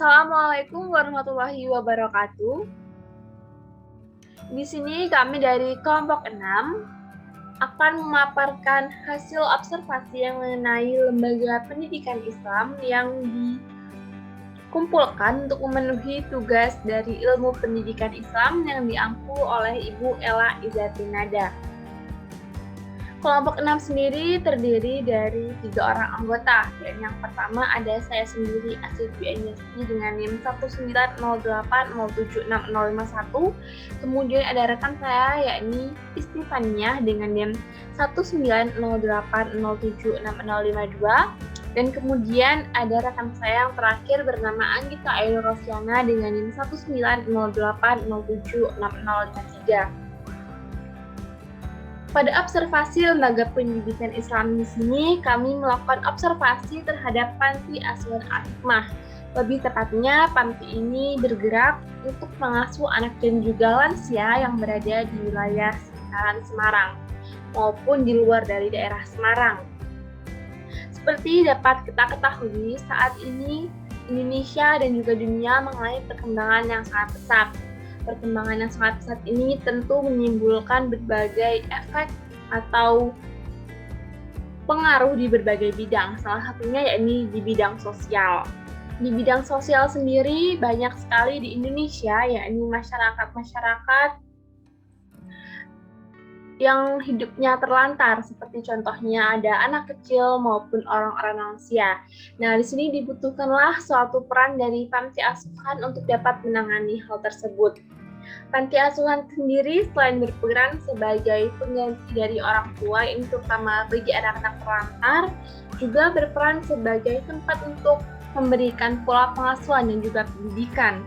Assalamualaikum warahmatullahi wabarakatuh. Di sini kami dari kelompok 6 akan memaparkan hasil observasi yang mengenai lembaga pendidikan Islam yang dikumpulkan untuk memenuhi tugas dari ilmu pendidikan Islam yang diampu oleh Ibu Ella Izatinada. Kelompok 6 sendiri terdiri dari 3 orang anggota. Dan yang pertama ada saya sendiri, Asyifi Anyasi dengan NIM 19080766051. Kemudian ada rekan saya yakni Istifania dengan NIM 19080766052. Dan kemudian ada rekan saya yang terakhir bernama Anggita Ainur Rosiana dengan NIM 19080076053. Pada observasi lembaga pendidikan Islam di sini, kami melakukan observasi terhadap Panti Asuhan Al-Hikmah. Lebih tepatnya, panti ini bergerak untuk mengasuh anak dan juga lansia yang berada di wilayah sekitaran Semarang maupun di luar dari daerah Semarang. Seperti dapat kita ketahui, saat ini Indonesia dan juga dunia mengalami perkembangan yang sangat pesat. Perkembangan yang sangat pesat ini tentu menimbulkan berbagai efek atau pengaruh di berbagai bidang. Salah satunya yakni di bidang sosial. Di bidang sosial sendiri banyak sekali di Indonesia yakni masyarakat-masyarakat yang hidupnya terlantar, seperti contohnya ada anak kecil maupun orang-orang lansia. Nah, di sini dibutuhkanlah suatu peran dari panti asuhan untuk dapat menangani hal tersebut. Panti asuhan sendiri selain berperan sebagai pengganti dari orang tua, ini terutama bagi anak-anak terlantar, juga berperan sebagai tempat untuk memberikan pola pengasuhan dan juga pendidikan.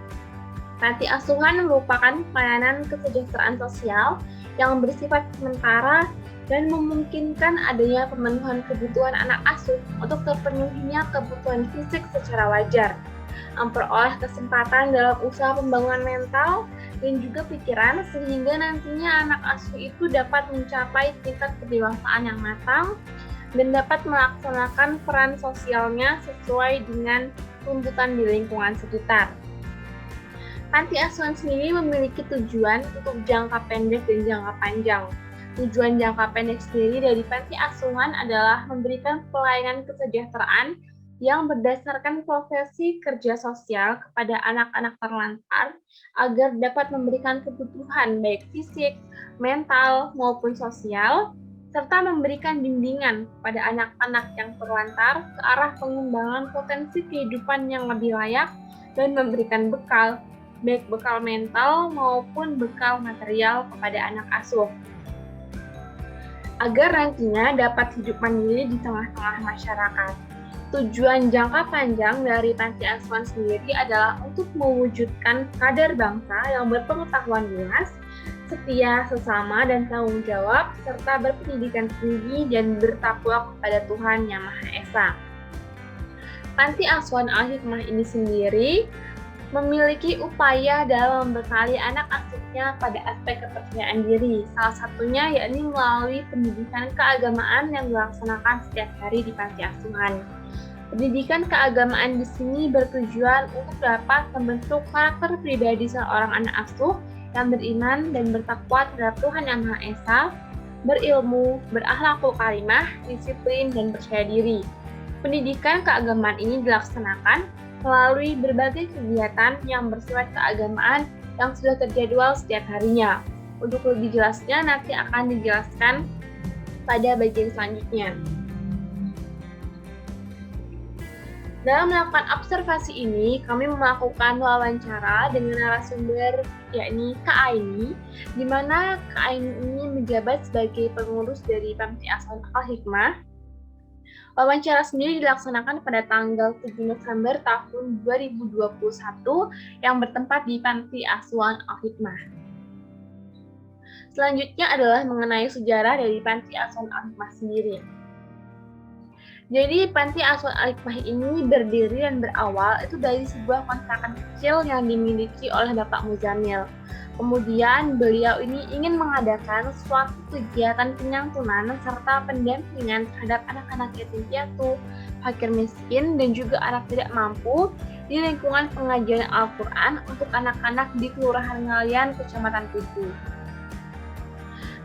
Panti asuhan merupakan pelayanan kesejahteraan sosial yang bersifat sementara dan memungkinkan adanya pemenuhan kebutuhan anak asuh untuk terpenuhinya kebutuhan fisik secara wajar, memperoleh kesempatan dalam usaha pembangunan mental dan juga pikiran sehingga nantinya anak asuh itu dapat mencapai tingkat kedewasaan yang matang dan dapat melaksanakan peran sosialnya sesuai dengan tuntutan di lingkungan sekitar. Panti asuhan sendiri memiliki tujuan untuk jangka pendek dan jangka panjang. Tujuan jangka pendek sendiri dari panti asuhan adalah memberikan pelayanan kesejahteraan yang berdasarkan profesi kerja sosial kepada anak-anak terlantar agar dapat memberikan kebutuhan baik fisik, mental, maupun sosial, serta memberikan bimbingan kepada anak-anak yang terlantar ke arah pengembangan potensi kehidupan yang lebih layak dan memberikan bekal, baik bekal mental maupun bekal material kepada anak asuh, agar nantinya dapat hidup mandiri di tengah-tengah masyarakat. Tujuan jangka panjang dari panti asuhan sendiri adalah untuk mewujudkan kader bangsa yang berpengetahuan luas, setia, sesama, dan tanggung jawab, serta berpendidikan tinggi dan bertakwa kepada Tuhan Yang Maha Esa. Panti asuhan Al-Hikmah ini sendiri memiliki upaya dalam membekali anak asuhnya pada aspek kepercayaan diri. Salah satunya yakni melalui pendidikan keagamaan yang dilaksanakan setiap hari di panti asuhan. Pendidikan keagamaan di sini bertujuan untuk dapat membentuk karakter pribadi seorang anak asuh yang beriman dan bertakwa terhadap Tuhan Yang Maha Esa, berilmu, berakhlakul karimah, disiplin, dan percaya diri. Pendidikan keagamaan ini dilaksanakan melalui berbagai kegiatan yang bersifat keagamaan yang sudah terjadwal setiap harinya. Untuk lebih jelasnya nanti akan dijelaskan pada bagian selanjutnya. Dalam melakukan observasi ini, kami melakukan wawancara dengan narasumber yakni Kak Aini, di mana Kak Aini ini menjabat sebagai pengurus dari Panti Asuhan Al-Hikmah. Wawancara sendiri dilaksanakan pada tanggal 7 November tahun 2021 yang bertempat di Panti Asuhan Al-Hikmah. Selanjutnya adalah mengenai sejarah dari Panti Asuhan Al-Hikmah sendiri. Jadi panti asuhan Al-Hikmah ini berdiri dan berawal itu dari sebuah kontrakan kecil yang dimiliki oleh Bapak Muzamil. Kemudian beliau ini ingin mengadakan suatu kegiatan penyantunan serta pendampingan terhadap anak-anak yatim piatu, fakir miskin, dan juga anak tidak mampu di lingkungan pengajian Al-Quran untuk anak-anak di Kelurahan Ngalian, Kecamatan Tugu.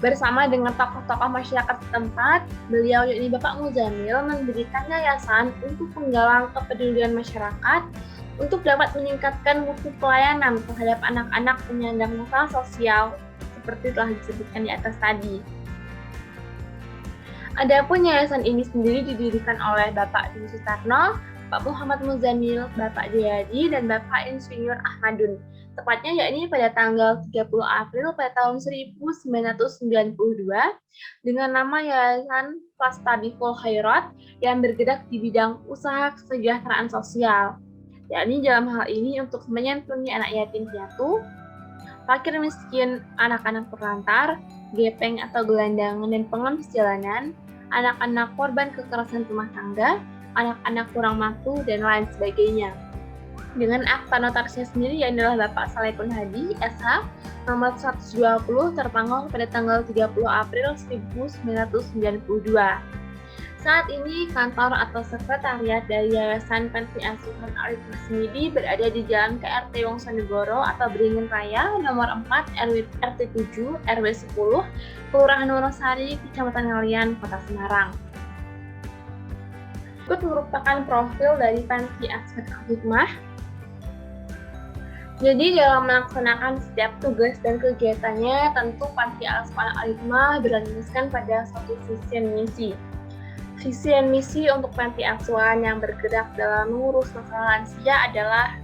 Bersama dengan tokoh-tokoh masyarakat setempat, beliau yakni Bapak Muzamil mendirikan yayasan untuk penggalang kepedulian masyarakat untuk dapat meningkatkan mutu pelayanan terhadap anak-anak penyandang masalah sosial seperti telah disebutkan di atas tadi. Adapun yayasan ini sendiri didirikan oleh Bapak Dwi Sutarno, Pak Muhammad Muzamil, Bapak Jayadi, dan Bapak Insinyur Ahmadun. Tepatnya yakni pada tanggal 30 April pada tahun 1992 dengan nama Yayasan Fastabikul Khairat yang bergerak di bidang usaha kesejahteraan sosial. Yakni dalam hal ini untuk menyantuni anak yatim piatu, fakir miskin, anak-anak terlantar, gepeng atau gelandangan dan pengemis jalanan, anak-anak korban kekerasan rumah tangga, anak-anak kurang mampu, dan lain sebagainya. Dengan akta notarisnya sendiri yang adalah Bapak Salehun Hadi, SH, nomor 120 tertanggal pada tanggal 30 April 1992. Saat ini kantor atau sekretariat dari Yayasan Panti Asuhan Al-Hikmah sendiri berada di Jalan KRT Wongsonegoro atau Beringin Raya, nomor 4, RT 7, RW 10, Kelurahan Wonosari, Kecamatan Ngalian, Kota Semarang. Berikut merupakan profil dari Panti Asuhan Al-Hikmah. Jadi dalam melaksanakan setiap tugas dan kegiatannya, tentu Panti Asuhan Al-Hikmah berlandaskan pada suatu visi dan misi. Visi dan misi untuk panti asuhan yang bergerak dalam mengurus masalah lansia adalah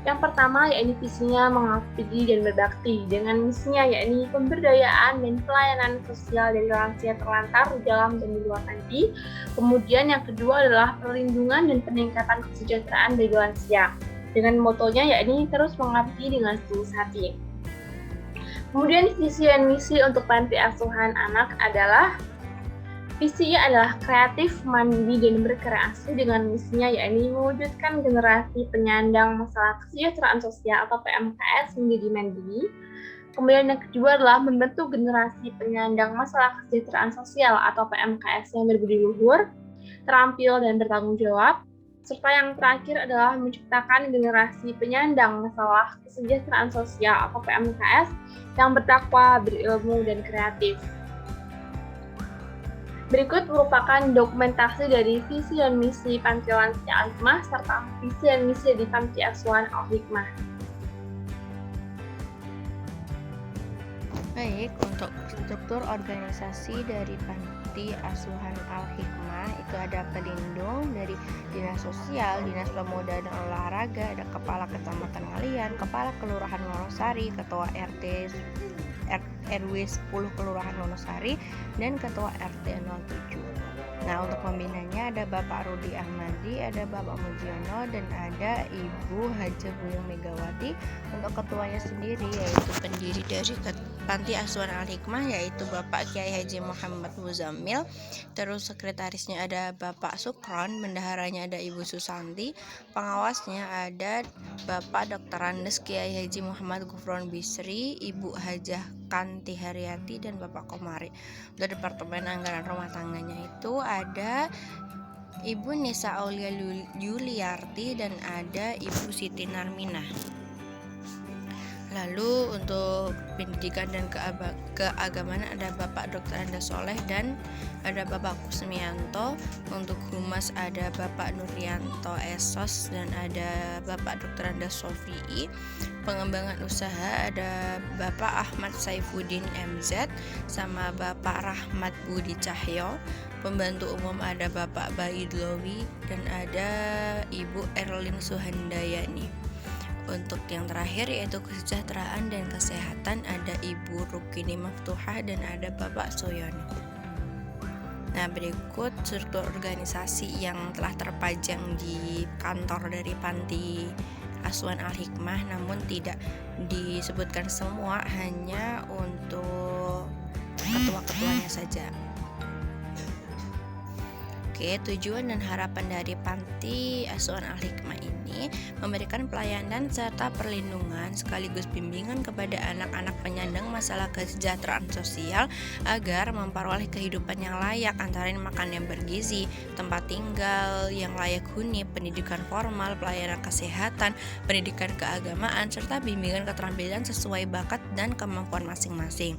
yang pertama yakni visinya mengabdi dan berbakti, dengan misinya yakni pemberdayaan dan pelayanan sosial dari lansia terlantar di dalam dan di luar panti. Kemudian yang kedua adalah perlindungan dan peningkatan kesejahteraan bagi lansia, dengan motonya yakni terus mengabdi dengan setulus hati. Kemudian visi dan misi untuk panti asuhan anak adalah visinya adalah kreatif, mandiri, dan berkreasi, dengan misinya yakni mewujudkan generasi penyandang masalah kesejahteraan sosial atau PMKS menjadi mandiri. Kemudian yang kedua adalah membentuk generasi penyandang masalah kesejahteraan sosial atau PMKS yang berbudi luhur, terampil, dan bertanggung jawab. Serta yang terakhir adalah menciptakan generasi penyandang masalah kesejahteraan sosial atau PMKS yang bertakwa, berilmu, dan kreatif. Berikut merupakan dokumentasi dari visi dan misi Panti Lansia Al-Hikmah serta visi dan misi di Panti Asuhan Al-Hikmah. Baik, untuk struktur organisasi dari Panti Asuhan Al-Hikmah itu ada pelindung dari Dinas Sosial, Dinas Pemuda dan Olahraga, ada Kepala Kecamatan Ngalian, Kepala Kelurahan Wonosari, Ketua RW 10 Kelurahan Wonosari, dan Ketua RT 07. Nah, untuk pembinanya ada Bapak Rudi Ahmadi, ada Bapak Mujiono, dan ada Ibu Haja Buyung Megawati. Untuk ketuanya sendiri yaitu pendiri dari Panti Asuhan Al-Hikmah yaitu Bapak Kiai Haji Muhammad Muzamil. Terus sekretarisnya ada Bapak Sukron, bendaharanya ada Ibu Susanti, pengawasnya ada Bapak Dr. Andes Kiai Haji Muhammad Gufron Bisri, Ibu Hajah Kanti Haryati, dan Bapak Komari. Untuk Departemen Anggaran Rumah Tangganya itu ada Ibu Nisa Aulia Yuliarti dan ada Ibu Siti Narminah. Lalu untuk pendidikan dan keagamaan ada Bapak Dr. Anda Soleh dan ada Bapak Kusmianto. Untuk humas ada Bapak Nuryanto Esos dan ada Bapak Dr. Anda Sofii. Pengembangan usaha ada Bapak Ahmad Saifuddin MZ sama Bapak Rahmat Budi Cahyo. Pembantu umum ada Bapak Baidlowi dan ada Ibu Erlin Suhandayani. Untuk yang terakhir yaitu kesejahteraan dan kesehatan ada Ibu Rukini Maftuhah dan ada Bapak Soyono. Nah, berikut struktur organisasi yang telah terpajang di kantor dari Panti Asuhan Al-Hikmah, namun tidak disebutkan semua, hanya untuk ketua-ketuanya saja. Oke, tujuan dan harapan dari Panti Asuhan Al-Hikmah ini memberikan pelayanan serta perlindungan sekaligus bimbingan kepada anak-anak penyandang masalah kesejahteraan sosial agar memperoleh kehidupan yang layak, antara lain makan yang bergizi, tempat tinggal yang layak huni, pendidikan formal, pelayanan kesehatan, pendidikan keagamaan, serta bimbingan keterampilan sesuai bakat dan kemampuan masing-masing.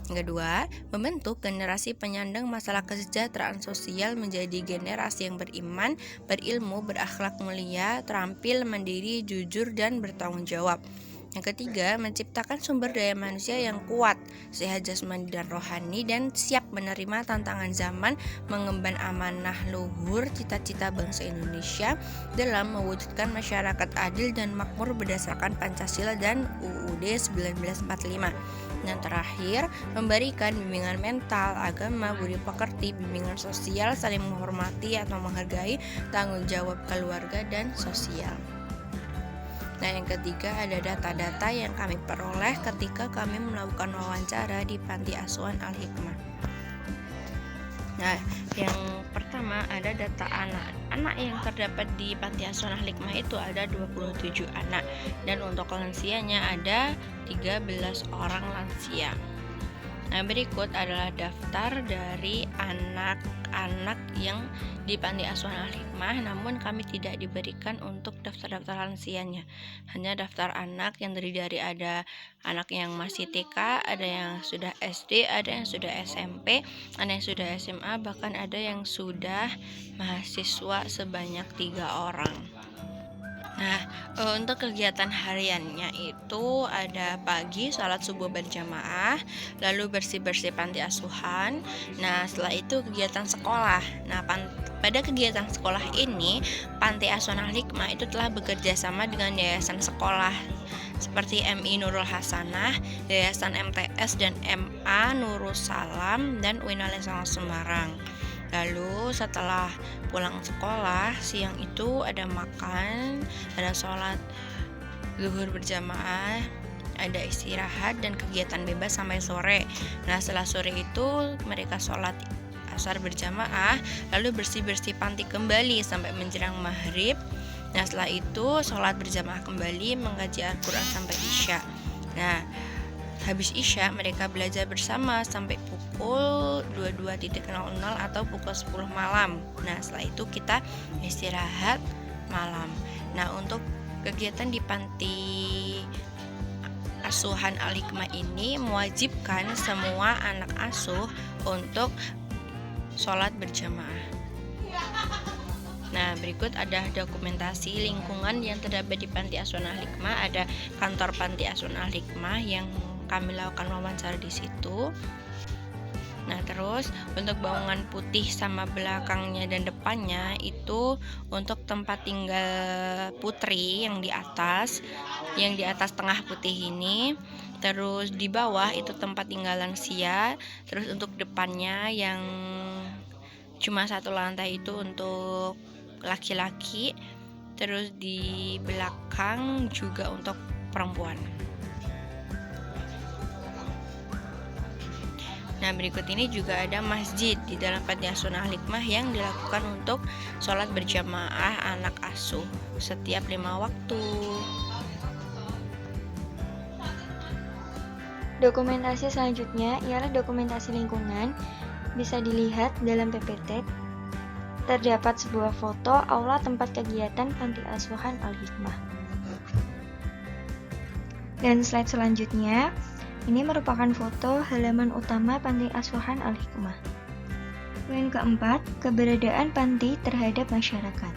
Yang kedua, membentuk generasi penyandang masalah kesejahteraan sosial menjadi generasi yang beriman, berilmu, berakhlak mulia, terampil, mandiri, jujur, dan bertanggung jawab. Yang ketiga, menciptakan sumber daya manusia yang kuat, sehat jasmani dan rohani, dan siap menerima tantangan zaman, mengemban amanah luhur cita-cita bangsa Indonesia dalam mewujudkan masyarakat adil dan makmur berdasarkan Pancasila dan UUD 1945. Dan terakhir, memberikan bimbingan mental, agama, budi pekerti, bimbingan sosial, saling menghormati atau menghargai, tanggung jawab keluarga dan sosial. Nah, yang ketiga ada data-data yang kami peroleh ketika kami melakukan wawancara di Panti Asuhan Al-Hikmah. Nah, yang pertama ada data anak yang terdapat di Panti Asuhan Al-Hikmah itu ada 27 anak, dan untuk lansianya ada 13 orang lansia. Nah, berikut adalah daftar dari anak-anak yang di Panti Asuhan Al-Hikmah, namun kami tidak diberikan untuk daftar-daftar lansianya. Hanya daftar anak yang terdiri dari ada anak yang masih TK, ada yang sudah SD, ada yang sudah SMP, ada yang sudah SMA, bahkan ada yang sudah mahasiswa sebanyak 3 orang. Nah, untuk kegiatan hariannya itu ada pagi sholat subuh berjamaah, lalu bersih-bersih panti asuhan. Nah, setelah itu kegiatan sekolah. Nah, pada kegiatan sekolah ini, Panti Asuhan Al-Hikmah itu telah bekerja sama dengan yayasan sekolah seperti MI Nurul Hasanah, Yayasan MTS dan MA Nurul Salam, dan Winalesa Semarang. Lalu setelah pulang sekolah, siang itu ada makan, ada sholat zuhur berjamaah, ada istirahat dan kegiatan bebas sampai sore. Nah, setelah sore itu mereka sholat asar berjamaah, lalu bersih-bersih panti kembali sampai menjelang maghrib. Nah, setelah itu sholat berjamaah kembali, mengkaji Al-Quran sampai isya. Nah, habis isya mereka belajar bersama sampai pukul 22.00 atau pukul 10 malam. Nah, setelah itu kita istirahat malam. Nah, untuk kegiatan di Panti Asuhan Al-Hikmah ini mewajibkan semua anak asuh untuk sholat berjamaah. Nah, berikut ada dokumentasi lingkungan yang terdapat di Panti Asuhan Al-Hikmah. Ada kantor Panti Asuhan Al-Hikmah yang kami lakukan wawancara di situ. Nah, terus untuk bangunan putih sama belakangnya dan depannya itu untuk tempat tinggal putri yang di atas tengah putih ini. Terus di bawah itu tempat tinggal lansia. Terus untuk depannya yang cuma satu lantai itu untuk laki-laki. Terus di belakang juga untuk perempuan. Nah, berikut ini juga ada masjid di dalam Panti Asuhan Al-Hikmah yang dilakukan untuk sholat berjamaah anak asuh setiap 5 waktu. Dokumentasi selanjutnya ialah dokumentasi lingkungan. Bisa dilihat dalam PPT. Terdapat sebuah foto aula tempat kegiatan Panti Asuhan Al-Hikmah. Dan slide selanjutnya, ini merupakan foto halaman utama Panti Asuhan Al-Hikmah. Poin keempat, keberadaan panti terhadap masyarakat.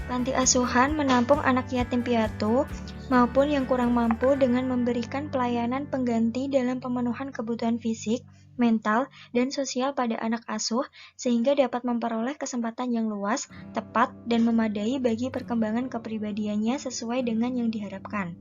Panti asuhan menampung anak yatim piatu maupun yang kurang mampu dengan memberikan pelayanan pengganti dalam pemenuhan kebutuhan fisik, mental, dan sosial pada anak asuh sehingga dapat memperoleh kesempatan yang luas, tepat, dan memadai bagi perkembangan kepribadiannya sesuai dengan yang diharapkan.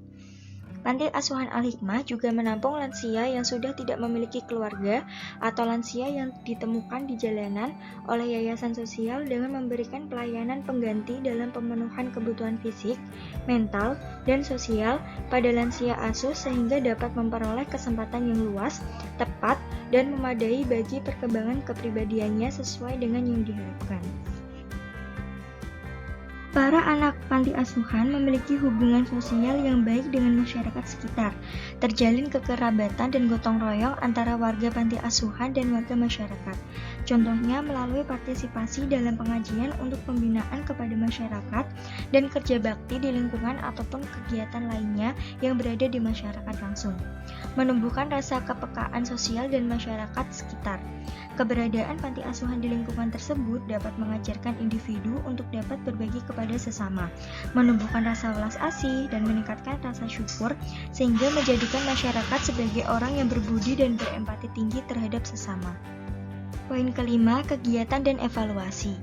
Panti Asuhan Al-Hikmah juga menampung lansia yang sudah tidak memiliki keluarga atau lansia yang ditemukan di jalanan oleh yayasan sosial dengan memberikan pelayanan pengganti dalam pemenuhan kebutuhan fisik, mental, dan sosial pada lansia asuh sehingga dapat memperoleh kesempatan yang luas, tepat, dan memadai bagi perkembangan kepribadiannya sesuai dengan yang diharapkan. Para anak panti asuhan memiliki hubungan sosial yang baik dengan masyarakat sekitar, terjalin kekerabatan dan gotong royong antara warga panti asuhan dan warga masyarakat. Contohnya melalui partisipasi dalam pengajian untuk pembinaan kepada masyarakat dan kerja bakti di lingkungan ataupun kegiatan lainnya yang berada di masyarakat langsung. Menumbuhkan rasa kepekaan sosial dan masyarakat sekitar. Keberadaan panti asuhan di lingkungan tersebut dapat mengajarkan individu untuk dapat berbagi kepada sesama, menumbuhkan rasa welas asih, dan meningkatkan rasa syukur, sehingga menjadikan masyarakat sebagai orang yang berbudi dan berempati tinggi terhadap sesama. Poin kelima, kegiatan dan evaluasi.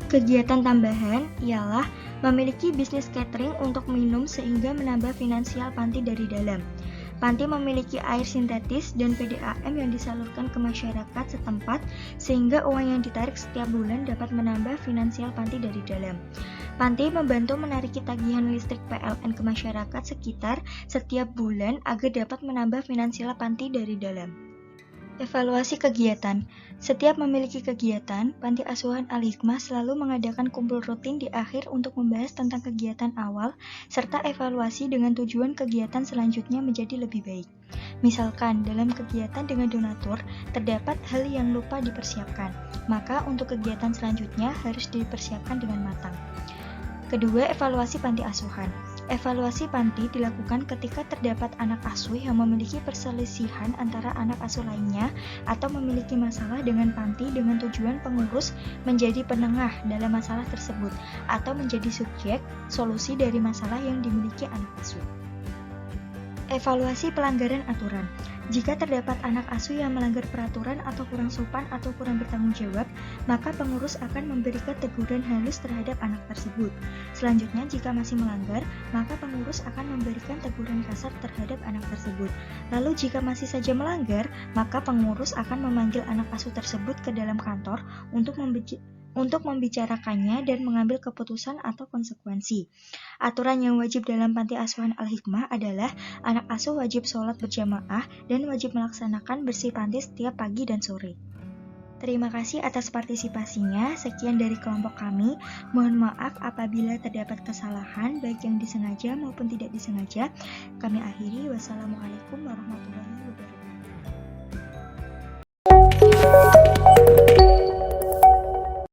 Kegiatan tambahan ialah memiliki bisnis catering untuk minum sehingga menambah finansial panti dari dalam. Panti memiliki air sintetis dan PDAM yang disalurkan ke masyarakat setempat sehingga uang yang ditarik setiap bulan dapat menambah finansial panti dari dalam. Panti membantu menariki tagihan listrik PLN ke masyarakat sekitar setiap bulan agar dapat menambah finansial panti dari dalam. Evaluasi kegiatan. Setiap memiliki kegiatan, Panti Asuhan Al-Hikmah selalu mengadakan kumpul rutin di akhir untuk membahas tentang kegiatan awal serta evaluasi dengan tujuan kegiatan selanjutnya menjadi lebih baik. Misalkan, dalam kegiatan dengan donatur, terdapat hal yang lupa dipersiapkan, maka untuk kegiatan selanjutnya harus dipersiapkan dengan matang. Kedua, evaluasi panti asuhan. Evaluasi panti dilakukan ketika terdapat anak asuh yang memiliki perselisihan antara anak asuh lainnya atau memiliki masalah dengan panti dengan tujuan pengurus menjadi penengah dalam masalah tersebut atau menjadi subjek solusi dari masalah yang dimiliki anak asuh. Evaluasi pelanggaran aturan. Jika terdapat anak asuh yang melanggar peraturan atau kurang sopan atau kurang bertanggung jawab, maka pengurus akan memberikan teguran halus terhadap anak tersebut. Selanjutnya, jika masih melanggar, maka pengurus akan memberikan teguran kasar terhadap anak tersebut. Lalu jika masih saja melanggar, maka pengurus akan memanggil anak asuh tersebut ke dalam kantor untuk membicarakannya dan mengambil keputusan atau konsekuensi. Aturan yang wajib dalam Panti Asuhan Al-Hikmah adalah anak asuh wajib sholat berjamaah dan wajib melaksanakan bersih panti setiap pagi dan sore. Terima kasih atas partisipasinya. Sekian dari kelompok kami. Mohon maaf apabila terdapat kesalahan, baik yang disengaja maupun tidak disengaja. Kami akhiri. Wassalamualaikum warahmatullahi wabarakatuh.